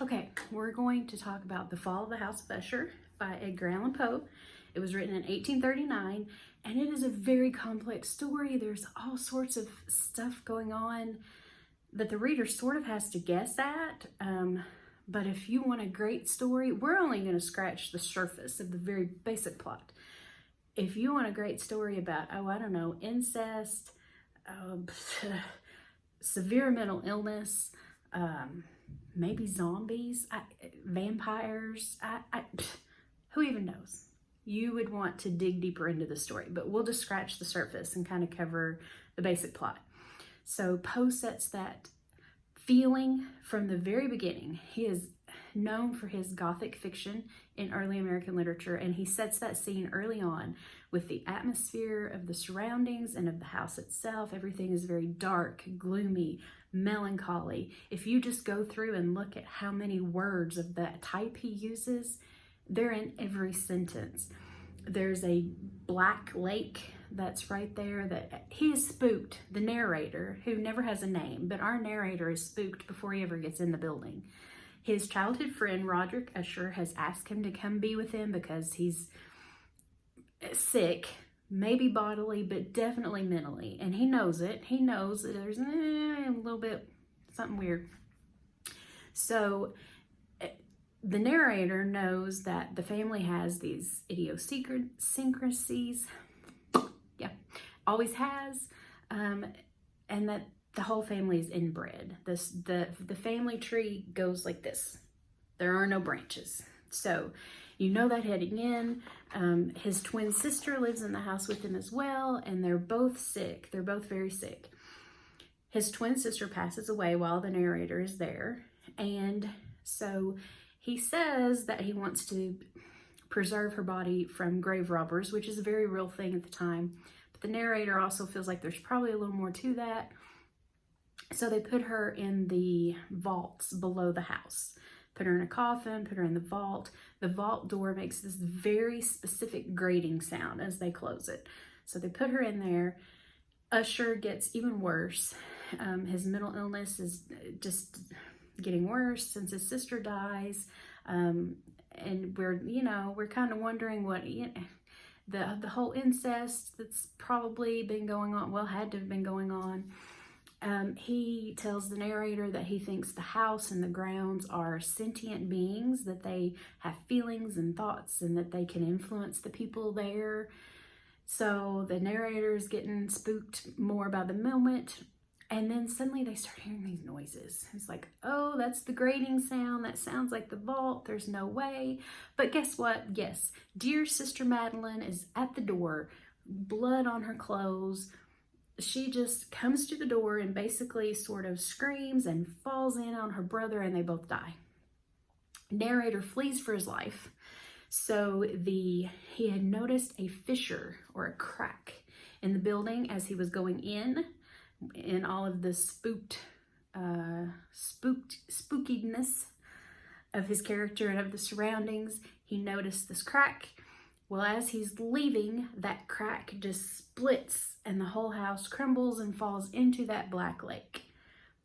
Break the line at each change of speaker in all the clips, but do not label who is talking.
Okay, we're going to talk about The Fall of the House of Usher by Edgar Allan Poe. It was written in 1839, and it is a very complex story. There's all sorts of stuff going on that the reader sort of has to guess at. But if you want a great story, we're only going to scratch the surface of the very basic plot. If you want a great story about, I don't know, incest, severe mental illness, maybe zombies, vampires, who even knows? You would want to dig deeper into the story, but we'll just scratch the surface and kind of cover the basic plot. So Poe sets that feeling from the very beginning. He is known for his Gothic fiction in early American literature, and he sets that scene early on with the atmosphere of the surroundings and of the house itself. Everything is very dark, gloomy, melancholy. If you just go through and look at how many words of that type he uses, they're in every sentence. There's a black lake that's right there that he is spooked. The narrator, who never has a name, but our narrator is spooked before he ever gets in the building. His childhood friend, Roderick Usher, has asked him to come be with him because he's sick, maybe bodily, but definitely mentally. And he knows it. He knows that there's a little bit something weird. So the narrator knows that the family has these idiosyncrasies, always has, and that the whole family is inbred. The family tree goes like this. There are no branches. So you know that heading in. His twin sister lives in the house with him as well, and they're both sick. They're both very sick. His twin sister passes away while the narrator is there, and so he says that he wants to preserve her body from grave robbers, which is a very real thing at the time. But the narrator also feels like there's probably a little more to that. So they put her in the vaults below the house. Put her in a coffin, put her in the vault. The vault door makes this very specific grating sound as they close it. So they put her in there. Usher gets even worse. His mental illness is just getting worse since his sister dies. And we're kind of wondering what, the whole incest that's probably been going on, had to have been going on. He tells the narrator that he thinks the house and the grounds are sentient beings, that they have feelings and thoughts and that they can influence the people there. So the narrator is getting spooked more by the moment. And then suddenly they start hearing these noises. It's like, oh, that's the grating sound. That sounds like the vault. There's no way. But guess what? Yes, dear Sister Madeline is at the door, blood on her clothes. She just comes to the door and basically sort of screams and falls in on her brother, and they both die. Narrator flees for his life. So he had noticed a fissure or a crack in the building as he was going in all of the spookiness of his character and of the surroundings. He noticed this crack. Well, as he's leaving, that crack just splits and the whole house crumbles and falls into that black lake.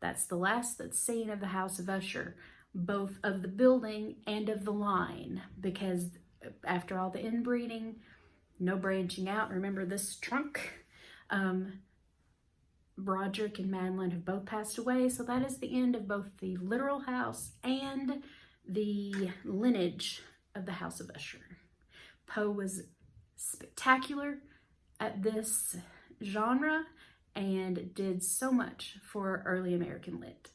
That's the last that's seen of the House of Usher, both of the building and of the line, because after all the inbreeding, no branching out. Remember this trunk? Roderick and Madeline have both passed away, so that is the end of both the literal house and the lineage of the House of Usher. Poe was spectacular at this genre and did so much for early American lit.